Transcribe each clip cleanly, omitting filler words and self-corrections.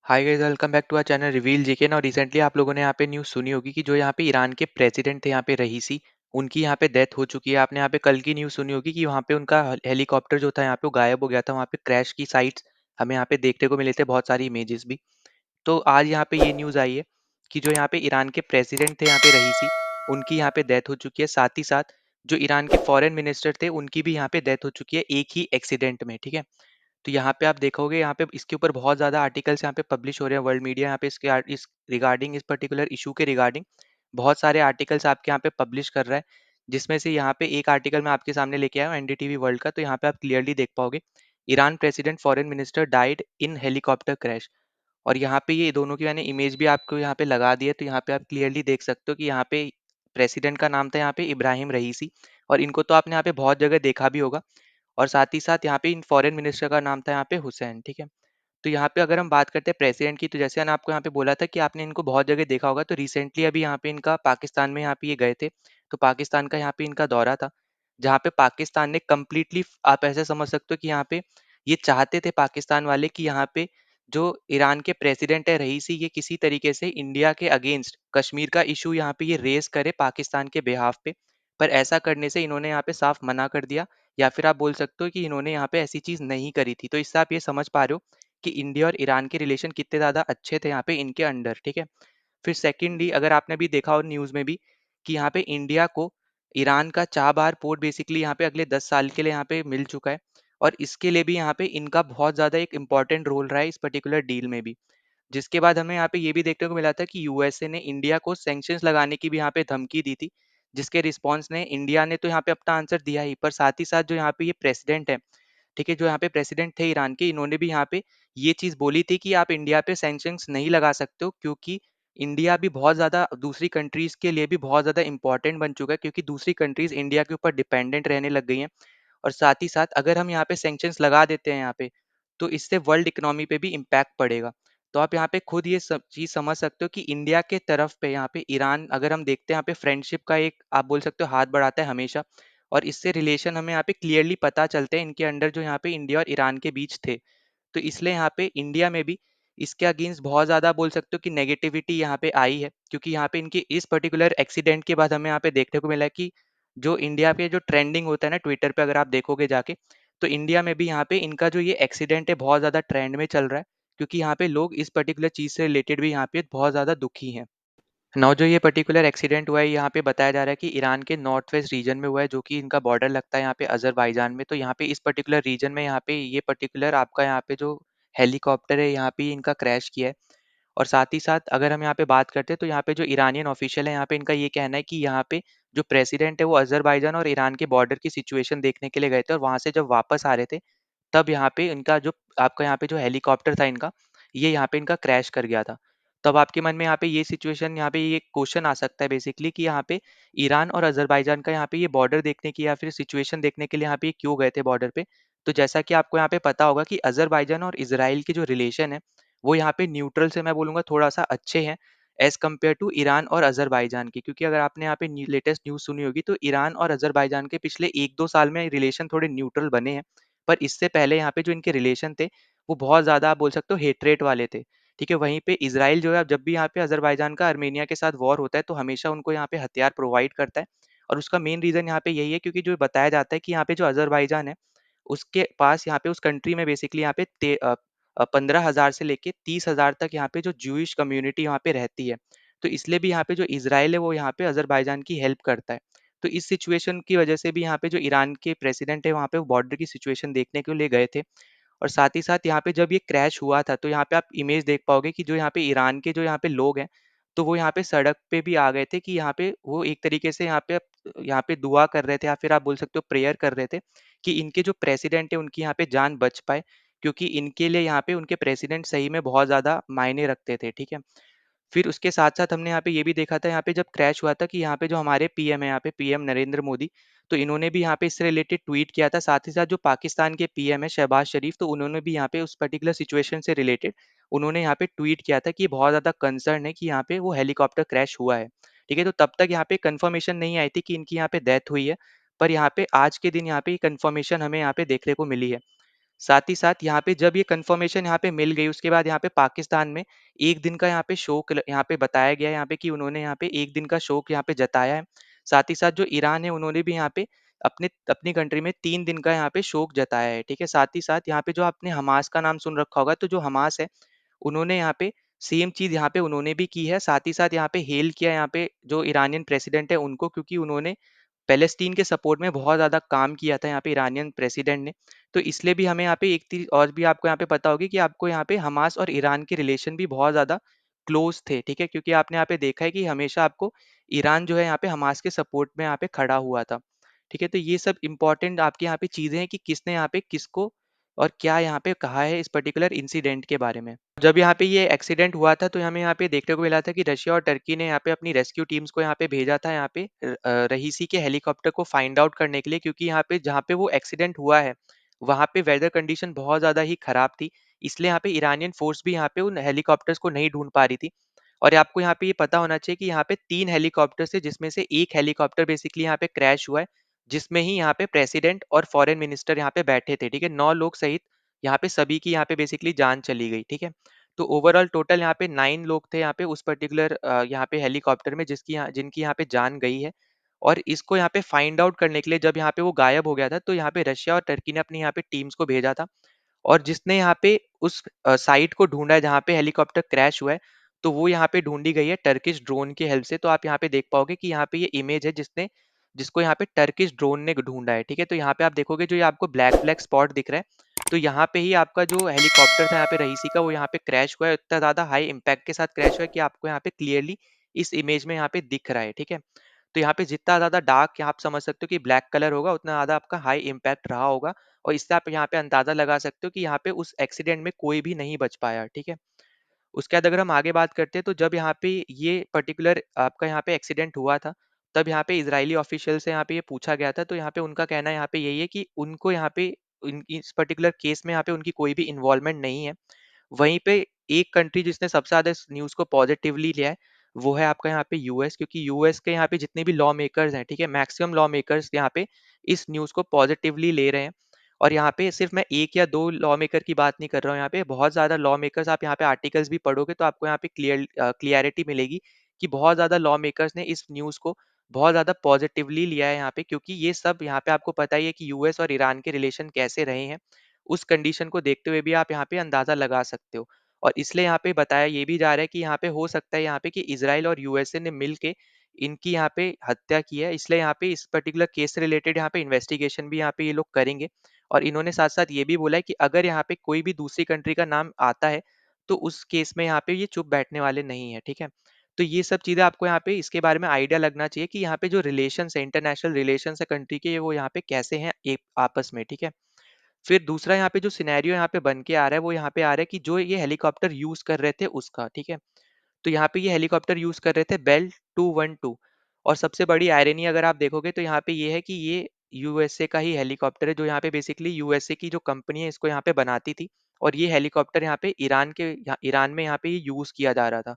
Hi guys, welcome back to our channel reveal GK. ना recently आप लोगों ने यहाँ पे न्यूज़ सुनी होगी कि जो यहाँ पे ईरान के प्रेसिडेंट थे यहाँ पे रईसी, उनकी यहाँ पे डेथ हो चुकी है। आपने यहाँ पे कल की न्यूज़ सुनी होगी कि वहाँ पे उनका हेलीकॉप्टर जो था यहाँ पे वो गायब हो गया था। वहाँ पे क्रैश की साइट्स हमें यहाँ पे देखने को मिले थे, बहुत सारी इमेजेस भी। तो आज यहाँ पे ये न्यूज़ आई है कि जो यहाँ पे ईरान के प्रेसिडेंट थे यहाँ पे रईसी, उनकी यहाँ पे डेथ हो चुकी है। साथ ही साथ जो ईरान के फॉरेन मिनिस्टर थे उनकी भी यहाँ पे डेथ हो चुकी है एक ही एक्सीडेंट में। ठीक है, तो यहाँ पे आप देखोगे, यहाँ पे इसके ऊपर बहुत ज़्यादा आर्टिकल्स यहाँ पे पब्लिश हो रहे हैं। वर्ल्ड मीडिया यहाँ पे इस रिगार्डिंग, इस पर्टिकुलर इशू के रिगार्डिंग बहुत सारे आर्टिकल्स आपके यहाँ पे पब्लिश कर रहा है। जिसमें से यहाँ पे एक आर्टिकल मैं आपके सामने लेके आया हूँ एनडीटीवी वर्ल्ड का। तो यहाँ पे आप क्लियरली देख पाओगे, Iran president foreign minister died in helicopter crash. और यहाँ पे ये दोनों की मैंने इमेज भी आपको यहाँ पे लगा दी है। तो यहाँ पे आप क्लियरली देख सकते हो कि यहाँ पे प्रेसिडेंट का नाम था यहाँ पे इब्राहिम रईसी, और इनको तो आपने यहाँ पे बहुत जगह देखा भी होगा। और साथ ही साथ यहाँ पे इन फॉरेन मिनिस्टर का नाम था यहाँ पे हुसैन। ठीक है, तो यहाँ पे अगर हम बात करते हैं प्रेसिडेंट की, तो जैसे मैंने आपको यहाँ पे बोला था कि आपने इनको बहुत जगह देखा होगा। तो रिसेंटली अभी यहाँ पे इनका पाकिस्तान में यहाँ पे ये गए थे। तो पाकिस्तान का यहाँ पे इनका दौरा था, जहाँ पे पाकिस्तान ने कम्प्लीटली, आप ऐसे समझ सकते हो कि यहाँ पे ये चाहते थे पाकिस्तान वाले कि यहाँ पे जो ईरान के प्रेसिडेंट है रईसी, ये किसी तरीके से इंडिया के अगेंस्ट कश्मीर का इशू यहाँ पे ये रेस करे पाकिस्तान के बेहाफ पे। पर ऐसा करने से इन्होंने यहाँ पे साफ मना कर दिया, या फिर आप बोल सकते हो कि इन्होंने यहाँ पे ऐसी चीज़ नहीं करी थी। तो इससे आप ये समझ पा रहे हो कि इंडिया और ईरान के रिलेशन कितने ज़्यादा अच्छे थे यहाँ पे इनके अंडर। ठीक है, फिर सेकेंडली अगर आपने भी देखा हो न्यूज़ में भी कि यहाँ पे इंडिया को ईरान का चाबहार पोर्ट बेसिकली यहाँ पे अगले 10 साल के लिए यहाँ पे मिल चुका है। और इसके लिए भी यहाँ पे इनका बहुत ज़्यादा एक इंपॉर्टेंट रोल रहा है इस पर्टिकुलर डील में भी। जिसके बाद हमें यहाँ पे ये भी देखने को मिला था कि यूएसए ने इंडिया को सैंक्शंस लगाने की भी यहाँ पे धमकी दी थी। जिसके रिस्पॉन्स ने इंडिया ने तो यहाँ पे अपना आंसर दिया ही, पर साथ ही साथ जो यहाँ पे ये प्रेसिडेंट है, ठीक है, जो यहाँ पे प्रेसिडेंट थे ईरान के, इन्होंने भी यहाँ पे ये चीज़ बोली थी कि आप इंडिया पे सैंक्शंस नहीं लगा सकते हो, क्योंकि इंडिया भी बहुत ज़्यादा दूसरी कंट्रीज़ के लिए भी बहुत ज़्यादा इंपॉर्टेंट बन चुका है, क्योंकि दूसरी कंट्रीज़ इंडिया के ऊपर डिपेंडेंट रहने लग गई हैं। और साथ ही साथ अगर हम यहाँ पे सैंक्शंस लगा देते हैं यहाँ पे, तो इससे वर्ल्ड इकोनॉमी पे भी इम्पैक्ट पड़ेगा। तो आप यहाँ पे खुद ये सब चीज़ समझ सकते हो कि इंडिया के तरफ पे यहाँ पे ईरान, अगर हम देखते हैं यहाँ पे फ्रेंडशिप का एक, आप बोल सकते हो, हाथ बढ़ाता है हमेशा। और इससे रिलेशन हमें यहाँ पे क्लियरली पता चलते हैं इनके अंडर जो यहाँ पे इंडिया और ईरान के बीच थे। तो इसलिए यहाँ पे इंडिया में भी इसके अगेंस्ट बहुत ज़्यादा, बोल सकते हो कि, नेगेटिविटी यहाँ पे आई है, क्योंकि यहाँ पे इनके इस पर्टिकुलर एक्सीडेंट के बाद हमें यहाँ पे देखने को मिला है कि जो इंडिया पे जो ट्रेंडिंग होता है ना ट्विटर पे, अगर आप देखोगे जाके, तो इंडिया में भी यहाँ पे इनका जो ये एक्सीडेंट है बहुत ज़्यादा ट्रेंड में चल रहा है, क्योंकि यहाँ पे लोग इस पर्टिकुलर चीज़ से रिलेटेड भी यहाँ पे बहुत ज़्यादा दुखी हैं। नाउ जो ये पर्टिकुलर एक्सीडेंट हुआ है, यहाँ पे बताया जा रहा है कि ईरान के नॉर्थ वेस्ट रीजन में हुआ है, जो कि इनका बॉर्डर लगता है यहाँ पे अजरबैजान में। तो यहाँ पे इस पर्टिकुलर रीजन में यहाँ पे ये पर्टिकुलर आपका यहाँ पे जो हेलीकॉप्टर है यहाँ पे इनका क्रैश किया है। और साथ ही साथ अगर हम यहाँ पे बात करते हैं, तो यहाँ पे जो ईरानियन ऑफिशियल है यहाँ पे, इनका ये कहना है कि यहाँ पे जो प्रेसिडेंट है वो अजरबैजान और ईरान के बॉर्डर की सिचुएशन देखने के लिए गए थे, और वहाँ से जब वापस आ रहे थे, तब यहाँ पे इनका जो, आपका यहाँ पे जो हेलीकॉप्टर था इनका, ये यहाँ पे इनका क्रैश कर गया था। तब आपके मन में यहाँ पे ये सिचुएशन, यहाँ पे ये क्वेश्चन आ सकता है बेसिकली कि यहाँ पे ईरान और अजरबैजान का यहाँ पे ये बॉर्डर देखने की या फिर सिचुएशन देखने के लिए यहाँ पे ये क्यों गए थे बॉर्डर पे। तो जैसा कि आपको यहाँ पे पता होगा कि अजरबैजान और इसराइल की जो रिलेशन है, वो यहाँ पे न्यूट्रल से, मैं बोलूँगा, थोड़ा सा अच्छे हैं एज कम्पेयर टू ईरान और अजरबैजान की। क्योंकि अगर आपने यहाँ पे लेटेस्ट न्यूज़ सुनी होगी, तो ईरान और अजरबैजान के पिछले 1-2 साल में रिलेशन थोड़े न्यूट्रल बने हैं। पर इससे पहले यहाँ पे जो इनके रिलेशन थे, वो बहुत ज़्यादा, आप बोल सकते हो, हेट्रेट वाले थे। ठीक है, वहीं पे इजराइल जो है, जब भी यहाँ पे अजरबैजान का अर्मेनिया के साथ वॉर होता है, तो हमेशा उनको यहाँ पे हथियार प्रोवाइड करता है। और उसका मेन रीज़न यहाँ पे यही है, क्योंकि जो बताया जाता है कि यहाँ पे जो अजरबैजान है, उसके पास यहाँ पे, उस कंट्री में बेसिकली यहाँ पे 15,000 से लेके 30,000 तक यहाँ पे जो ज्यूइश कम्युनिटी यहाँ पे रहती है। तो इसलिए भी यहाँ पे जो इजराइल है, वो यहाँ पे अजरबैजान की हेल्प करता है। तो इस सिचुएशन की वजह से भी यहाँ पे जो ईरान के प्रेसिडेंट है, वहाँ पे वो बॉर्डर की सिचुएशन देखने के लिए गए थे। और साथ ही साथ यहाँ पे जब ये क्रैश हुआ था, तो यहाँ पे आप इमेज देख पाओगे कि जो यहाँ पे ईरान के जो यहाँ पे लोग हैं, तो वो यहाँ पे सड़क पे भी आ गए थे, कि यहाँ पे वो एक तरीके से यहाँ पे दुआ कर रहे थे, या फिर आप बोल सकते हो प्रेयर कर रहे थे कि इनके जो प्रेसिडेंट है उनकी यहाँ पे जान बच पाए। क्योंकि इनके लिए यहाँ पे उनके प्रेसिडेंट सही में बहुत ज़्यादा मायने रखते थे। ठीक है, फिर उसके साथ-साथ हमने यहाँ पे ये भी देखा था, यहाँ पे जब क्रैश हुआ था, कि यहाँ पे जो हमारे पीएम है, यहाँ पे पीएम नरेंद्र मोदी, तो इन्होंने भी यहाँ पे इससे रिलेटेड ट्वीट किया था। साथ ही साथ जो पाकिस्तान के पीएम है शहबाज शरीफ, तो उन्होंने भी यहाँ पे उस पर्टिकुलर सिचुएशन से रिलेटेड उन्होंने यहाँ पे ट्वीट किया था कि बहुत ज़्यादा कंसर्न है कि यहाँ पे वो हेलीकॉप्टर क्रैश हुआ है। ठीक है, तो तब तक यहाँ पे कंफर्मेशन नहीं आई थी कि इनकी यहाँ पे डेथ हुई है। पर यहाँ पे आज के दिन यहाँ पे ये कंफर्मेशन हमें यहाँ पे देखने को मिली है। साथ ही साथ यहाँ पे जब ये कन्फर्मेशन यहाँ पे मिल गई, उसके बाद यहाँ पे पाकिस्तान में 1 दिन का यहाँ पे शोक ल यहाँ पे बताया गया है यहाँ पे कि उन्होंने यहाँ पे 1 दिन का शोक यहाँ पे जताया है। साथ ही साथ जो ईरान है उन्होंने भी यहाँ पे अपनी कंट्री में 3 दिन का यहाँ पे शोक जताया है, ठीक है? साथ ही साथ यहाँ पे जो आपने हमास का नाम सुन रखा होगा, तो जो हमास है, उन्होंने यहाँ पे सेम चीज़ यहाँ पे उन्होंने भी की है। साथ ही साथ यहाँ पे हेल किया यहाँ पे जो ईरानियन प्रेसिडेंट है उनको, क्योंकि उन्होंने पैलेस्टीन के सपोर्ट में बहुत ज़्यादा काम किया था यहाँ पे ईरानियन प्रेसिडेंट ने। तो इसलिए भी हमें यहाँ पे एक चीज़ और भी आपको यहाँ पे पता होगी कि आपको यहाँ पे हमास और ईरान के रिलेशन भी बहुत ज़्यादा क्लोज़ थे, ठीक है? क्योंकि आपने यहाँ पे देखा है कि हमेशा आपको ईरान जो है यहाँ पे हमास के सपोर्ट में यहाँ पे खड़ा हुआ था, ठीक है? तो ये सब इम्पोर्टेंट आपके यहाँ पे चीज़ें हैं कि किसने यहाँ पे किसको और क्या यहाँ पे कहा है इस पर्टिकुलर इंसिडेंट के बारे में। जब यहाँ पे ये एक्सीडेंट हुआ था, तो हमें यहाँ पे देखने को मिला था कि रशिया और टर्की ने यहाँ पे अपनी रेस्क्यू टीम्स को यहाँ पे भेजा था यहाँ पे रहीसी के हेलीकॉप्टर को फाइंड आउट करने के लिए, क्योंकि यहाँ पे जहाँ पे वो एक्सीडेंट हुआ है, वहाँ पे वेदर कंडीशन बहुत ज़्यादा ही खराब थी। इसलिए यहाँ पे ईरानियन फोर्स भी यहाँ पे उन हेलीकॉप्टर्स को नहीं ढूँढ पा रही थी। और आपको यहाँ पे ये पता होना चाहिए कि यहाँ पे 3 हेलीकॉप्टर्स थे, जिसमें से 1 हेलीकॉप्टर बेसिकली यहाँ पे क्रैश हुआ है, जिसमें ही यहाँ पे प्रेसिडेंट और फॉरेन मिनिस्टर यहाँ पे बैठे थे, ठीक है? 9 लोग सहित यहाँ पे सभी की यहाँ पे बेसिकली जान चली गई, ठीक है? तो ओवरऑल टोटल यहाँ पे 9 लोग थे यहाँ पे उस पर्टिकुलर यहाँ पे हेलीकॉप्टर में, जिनकी यहाँ पे जान गई है। और इसको यहाँ पे फाइंड आउट करने के लिए जब यहाँ पे वो गायब हो गया था, तो यहाँ पे रशिया और टर्की ने अपनी यहाँ पे टीम्स को भेजा था। और जिसने यहाँ पे उस साइट को ढूँढा है जहाँ पे हेलीकॉप्टर क्रैश हुआ है, तो वो यहाँ पे ढूँढी गई है टर्किश ड्रोन की हेल्प से। तो आप यहाँ पे देख पाओगे कि यहाँ पे ये इमेज है जिसको यहाँ पे टर्किश ड्रोन ने ढूँढा है, ठीक है? तो यहाँ पे आप देखोगे जो ये आपको ब्लैक-ब्लैक स्पॉट दिख रहा है, तो यहाँ पे ही आपका जो हेलीकॉप्टर था यहाँ पे रहीसी का, वो यहाँ पे क्रैश हुआ है। इतना ज़्यादा हाई इम्पैक्ट के साथ क्रैश हुआ है कि आपको यहाँ पे क्लियरली इस इमेज में यहाँ पे दिख रहा है, ठीक है? तो यहाँ पे जितना ज़्यादा डार्क आप समझ सकते हो कि ब्लैक कलर होगा, उतना ज़्यादा आपका हाई इम्पैक्ट रहा होगा। और इससे आप यहाँ पे अंदाज़ा लगा सकते हो कि यहाँ पे उस एक्सीडेंट में कोई भी नहीं बच पाया, ठीक है? उसके बाद अगर हम आगे बात करते हैं, तो जब यहाँ पे ये पर्टिकुलर आपका यहाँ पे एक्सीडेंट हुआ था, तब यहाँ पे इज़राइली ऑफ़िशियल से यहाँ पे ये पूछा गया था, तो यहाँ पे उनका कहना यहाँ पे यही है कि उनको यहाँ पे इस पर्टिकुलर केस में यहाँ पे उनकी कोई भी इन्वॉल्वमेंट नहीं है। वहीं पे एक कंट्री जिसने सबसे ज़्यादा इस न्यूज़ को पॉज़िटिवली लिया है, वो है आपका यहाँ पे यूएस, क्योंकि यूएस के यहाँ पे जितने भी लॉ मेकर्स हैं, ठीक है? मैक्सिमम लॉ मेकर्स यहाँ पे इस न्यूज़ को पॉज़िटिवली ले रहे हैं। और यहाँ पे सिर्फ़ मैं 1 या 2 लॉ मेकर की बात नहीं कर रहा हूँ, यहाँ पे बहुत ज़्यादा लॉ मेकर्स, आप यहाँ पे आर्टिकल्स भी पढ़ोगे तो आपको यहाँ पे क्लियरिटी मिलेगी कि बहुत ज़्यादा लॉ मेकर्स ने इस न्यूज़ को बहुत ज़्यादा पॉज़िटिवली लिया है यहाँ पे, क्योंकि ये सब यहाँ पे आपको पता ही है कि यूएस और ईरान के रिलेशन कैसे रहे हैं। उस कंडीशन को देखते हुए भी आप यहाँ पे अंदाज़ा लगा सकते हो। और इसलिए यहाँ पे बताया ये भी जा रहा है कि यहाँ पे हो सकता है यहाँ पे कि इज़राइल और यूएसए ने मिल के इनकी यहाँ पे हत्या की है। इसलिए यहाँ पे इस पर्टिकुलर केस से रिलेटेड यहाँ पे इन्वेस्टिगेशन भी यहाँ पे ये लोग करेंगे। और इन्होंने साथ-साथ ये भी बोला है कि अगर यहाँ पे कोई भी दूसरी कंट्री का नाम आता है, तो उस केस में यहाँ पे ये चुप बैठने वाले नहीं हैं, ठीक है? तो ये सब चीज़ें आपको यहाँ पे इसके बारे में आइडिया लगना चाहिए कि यहाँ पे जो रिलेशंस है, इंटरनेशनल रिलेशंस है कंट्री के, वो यहाँ पे कैसे हैं एक आपस में, ठीक है? फिर दूसरा यहाँ पे जो सिनेरियो यहाँ पे बन के आ रहा है, वो यहाँ पे आ रहा है कि जो ये हेलीकॉप्टर यूज़ कर रहे थे उसका, ठीक है? तो यहाँ पे ये हेलीकॉप्टर यूज़ कर रहे थे बेल 212। और सबसे बड़ी आयरनी अगर आप देखोगे तो यहाँ पे ये है कि ये यूएसए का ही हेलीकॉप्टर है, जो यहाँ पे बेसिकली यूएसए की जो कंपनी है इसको यहाँ पे बनाती थी। और ये हेलीकॉप्टर यहाँ पे ईरान में यहाँ पे ये यूज़ किया जा रहा था,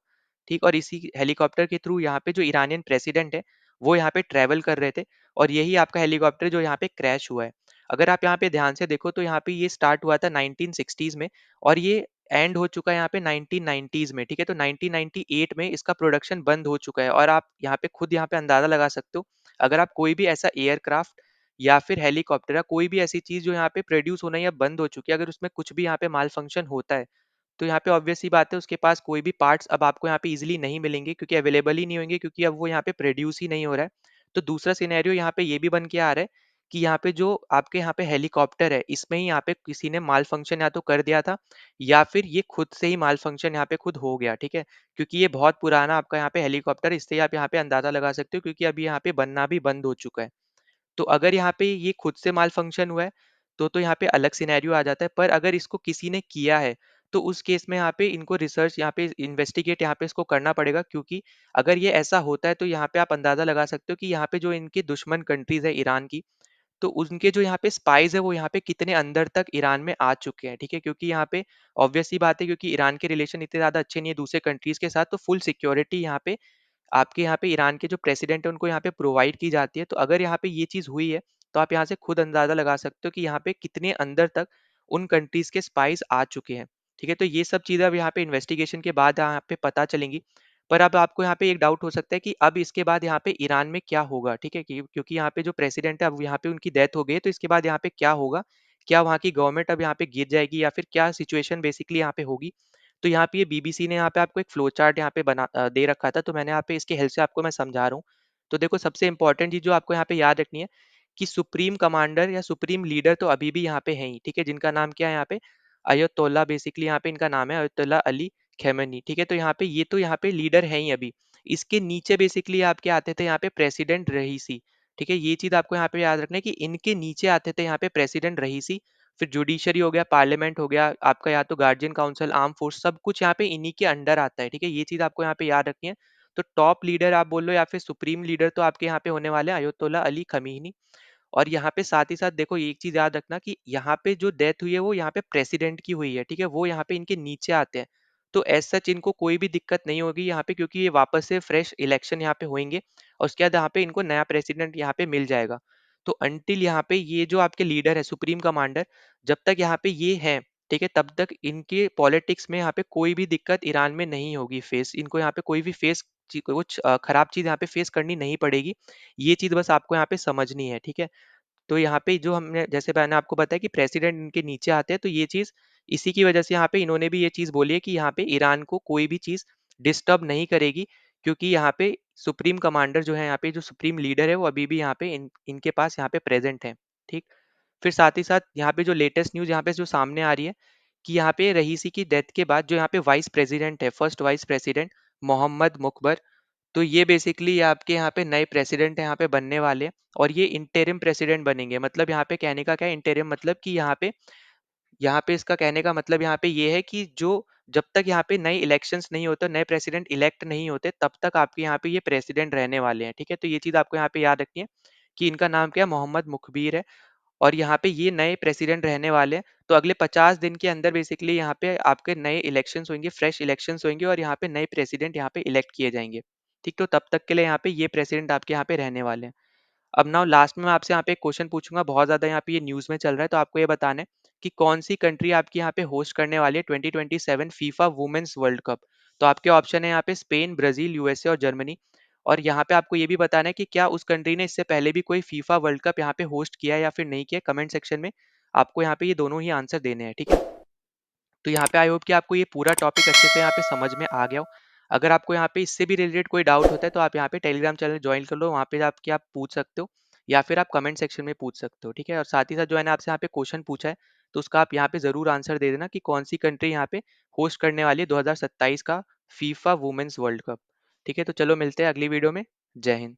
ठीक? और इसी हेलीकॉप्टर के थ्रू यहाँ पे जो ईरानियन प्रेसिडेंट है, वो यहाँ पे ट्रैवल कर रहे थे। और यही आपका हेलीकॉप्टर जो यहाँ पे क्रैश हुआ है। अगर आप यहाँ पे ध्यान से देखो तो यहाँ पे ये स्टार्ट हुआ था 1960s में, और ये एंड हो चुका है यहाँ पे 1990s में, ठीक है? तो 1998 में इसका प्रोडक्शन बंद हो चुका है। और आप यहाँ पे खुद यहाँ पे अंदाज़ा लगा सकते हो, अगर आप कोई भी ऐसा एयरक्राफ्ट या फिर हेलीकॉप्टर या कोई भी ऐसी चीज़ जो यहाँ पे प्रोड्यूस होना या बंद हो चुकी है, अगर उसमें कुछ भी यहाँ पे माल फंक्शन होता है, तो यहाँ पे ऑब्वियस सी बात है उसके पास कोई भी पार्ट्स अब आपको यहाँ पे ईज़िली नहीं मिलेंगे, क्योंकि अवेलेबल ही नहीं होंगे, क्योंकि अब वो यहाँ पे प्रोड्यूस ही नहीं हो रहा है। तो दूसरा सिनेरियो यहाँ पे ये भी बन के आ रहा है कि यहाँ पे जो आपके यहाँ पे हेलीकॉप्टर है, इसमें ही यहाँ पे किसी ने माल फंक्शन या तो कर दिया था, या फिर ये खुद से ही माल फंक्शन यहाँ पे खुद हो गया, ठीक है? क्योंकि ये बहुत पुराना आपका यहाँ पे हेलीकॉप्टर, इससे आप यहाँ पे अंदाज़ा लगा सकते हो, क्योंकि अभी यहाँ पे बनना भी बंद हो चुका है। तो अगर यहाँ पे ये खुद से माल फंक्शन हुआ है, तो यहाँ पे अलग सिनेरियो आ जाता है। पर अगर इसको किसी ने किया है, तो उस केस में यहाँ पे इनको रिसर्च यहाँ पे इन्वेस्टिगेट यहाँ पे इसको करना पड़ेगा, क्योंकि अगर ये ऐसा होता है, तो यहाँ पे आप अंदाज़ा लगा सकते हो कि यहाँ पे जो इनके दुश्मन कंट्रीज़ है ईरान की, तो उनके जो यहाँ पे स्पाइज़ है, वो यहाँ पे कितने अंदर तक ईरान में आ चुके हैं, ठीक है? क्योंकि यहाँ पे ऑब्वियस सी बात है, क्योंकि ईरान के रिलेशन इतने ज़्यादा अच्छे नहीं है दूसरे कंट्रीज़ के साथ, तो फुल सिक्योरिटी यहाँ पे आपके यहाँ पे ईरान के जो प्रेसिडेंट है उनको यहाँ पे प्रोवाइड की जाती है। तो अगर यहाँ पे ये चीज़ हुई है, तो आप यहाँ से खुद अंदाज़ा लगा सकते हो कि यहाँ पे कितने अंदर तक उन कंट्रीज़ के स्पाइस आ चुके हैं, ठीक है? तो ये सब चीज़ें अब यहाँ पे इन्वेस्टिगेशन के बाद यहाँ पे पता चलेंगी। पर अब आपको यहाँ पे एक डाउट हो सकता है कि अब इसके बाद यहाँ पे ईरान में क्या होगा, ठीक है? क्योंकि यहाँ पे जो प्रेसिडेंट है, अब यहाँ पे उनकी डेथ हो गई है, तो इसके बाद यहाँ पे क्या होगा? क्या वहाँ की गवर्नमेंट अब यहाँ पे गिर जाएगी या फिर क्या सिचुएशन बेसिकली यहाँ पे होगी? तो यहाँ पे ये बीबीसी ने यहाँ पे आपको एक फ्लो चार्ट यहाँ पे दे रखा था, तो मैंने यहाँ पे इसके हेल्प से आपको मैं समझा रहा हूँ। तो देखो, सबसे इम्पोर्टेंट चीज़ जो आपको यहाँ पे याद रखनी है कि सुप्रीम कमांडर या सुप्रीम लीडर तो अभी भी यहाँ पे हैं ही, ठीक है? जिनका नाम क्या है यहाँ पे? अयतोल्ला, बेसिकली यहाँ पे इनका नाम है अयतोल्ला अली खैमेनी, ठीक है? तो यहाँ पे ये तो यहाँ पे लीडर हैं ही अभी। इसके नीचे बेसिकली आपके आते थे यहाँ पे प्रेसिडेंट रईसी, ठीक है? ये चीज़ आपको यहाँ पे याद रखना है कि इनके नीचे आते थे यहाँ पे प्रेसिडेंट रईसी, फिर जुडिशरी हो गया, पार्लियामेंट हो गया, आपका या तो गार्जियन काउंसिल, आर्म फोर्स, सब कुछ यहाँ पे इन्हीं के अंडर आता है, ठीक है? ये चीज़ आपको यहाँ पे याद रखनी है। तो टॉप लीडर आप बोल लो या फिर सुप्रीम लीडर तो आपके यहाँ पे होने वाले हैं अयतोल्ला अली खमीनी। और यहाँ पे साथ ही साथ देखो, एक चीज़ याद रखना कि यहाँ पे जो डेथ हुई है वो यहाँ पे प्रेसिडेंट की हुई है, ठीक है? वो यहाँ पे इनके नीचे आते हैं। तो एज़ सच इनको कोई भी दिक्कत नहीं होगी यहाँ पे, क्योंकि ये वापस से फ्रेश इलेक्शन यहाँ पे होंगे और उसके बाद यहाँ पे इनको नया प्रेसिडेंट यहाँ पे मिल जाएगा। तो अंटिल यहाँ पे ये जो आपके लीडर है सुप्रीम कमांडर, जब तक यहाँ पे ये हैं, ठीक है, तब तक इनके पॉलिटिक्स में यहाँ पे कोई भी दिक्कत ईरान में नहीं होगी फेस। इनको यहाँ पे कोई भी कुछ खराब चीज़ यहाँ पे फेस करनी नहीं पड़ेगी। ये चीज़ बस आपको यहाँ पे समझनी है, ठीक है? तो यहाँ पे जो हमने, जैसे मैंने आपको बताया कि प्रेसिडेंट इनके नीचे आते हैं, तो ये चीज़ इसी की वजह से यहाँ पे इन्होंने भी ये चीज़ बोली है कि यहाँ पे ईरान को कोई भी चीज़ डिस्टर्ब नहीं करेगी, क्योंकि यहाँ पे सुप्रीम कमांडर जो है, यहाँ पे जो सुप्रीम लीडर है, वो अभी भी यहाँ पे इनके पास यहाँ पे प्रेजेंट है, ठीक। फिर साथ ही साथ यहाँ पे जो लेटेस्ट न्यूज़ यहाँ पे जो सामने आ रही है कि यहाँ पे रईसी की डेथ के बाद जो यहाँ पे वाइस प्रेसिडेंट है, फर्स्ट वाइस प्रेसिडेंट मोहम्मद मुकबर, तो ये बेसिकली आपके यहाँ पे नए प्रेसिडेंट यहाँ पे बनने वाले हैं और ये इंटरिम प्रेसिडेंट बनेंगे। मतलब यहाँ पे कहने का क्या है इंटरिम, मतलब कि यहाँ पे इसका कहने का मतलब यहाँ पे ये है कि जो जब तक यहाँ पे नए इलेक्शंस नहीं होते, नए प्रेसिडेंट इलेक्ट नहीं होते, तब तक आपके यहाँ पे ये प्रेसिडेंट रहने वाले हैं, ठीक है? तो ये चीज़ आपको यहाँ पे याद रखनी है कि इनका नाम क्या है, मोहम्मद मुखबिर है और यहाँ पे ये नए प्रेसिडेंट रहने वाले हैं। तो अगले 50 दिन के अंदर बेसिकली यहाँ पे आपके नए इलेक्शंस होंगे, फ्रेश इलेक्शंस होंगे और यहाँ पे नए प्रेसिडेंट यहाँ पे इलेक्ट किए जाएँगे। ठीक, तो तब तक के लिए यहाँ पे ये प्रेसिडेंट आपके यहाँ पे रहने वाले हैं। अब नाउ लास्ट में मैं आपसे यहाँ पे एक क्वेश्चन पूछूंगा, बहुत ज़्यादा यहाँ पे ये न्यूज़ में चल रहा है, तो आपको ये बताना है कि कौन सी कंट्री आपकी यहाँ पे होस्ट करने वाली है 2027 फीफा वुमेन्स वर्ल्ड कप। तो आपके ऑप्शन है यहाँ पे स्पेन, ब्राज़ील, यूएसए और जर्मनी। और यहाँ पे आपको ये भी बताना है कि क्या उस कंट्री ने इससे पहले भी कोई फीफा वर्ल्ड कप यहाँ पे होस्ट किया है या फिर नहीं किया। कमेंट सेक्शन में आपको यहाँ पे ये दोनों ही आंसर देने हैं, ठीक है? तो यहाँ पे आई होप कि आपको ये पूरा टॉपिक अच्छे से यहाँ पे समझ में आ गया हो। अगर आपको यहाँ पे इससे भी रिलेटेड कोई डाउट होता है तो आप यहाँ पे टेलीग्राम चैनल ज्वाइन कर लो, वहाँ पे जाके आप पूछ सकते हो या फिर आप कमेंट सेक्शन में पूछ सकते हो, ठीक है? और साथ ही साथ जो है ना, आपसे यहाँ पे क्वेश्चन पूछा है तो उसका आप यहाँ पे ज़रूर आंसर दे देना कि कौन सी कंट्री यहाँ पे होस्ट करने वाली है 2027 का फीफा वुमेन्स वर्ल्ड कप। ठीक है, तो चलो मिलते हैं अगली वीडियो में। जय हिंद।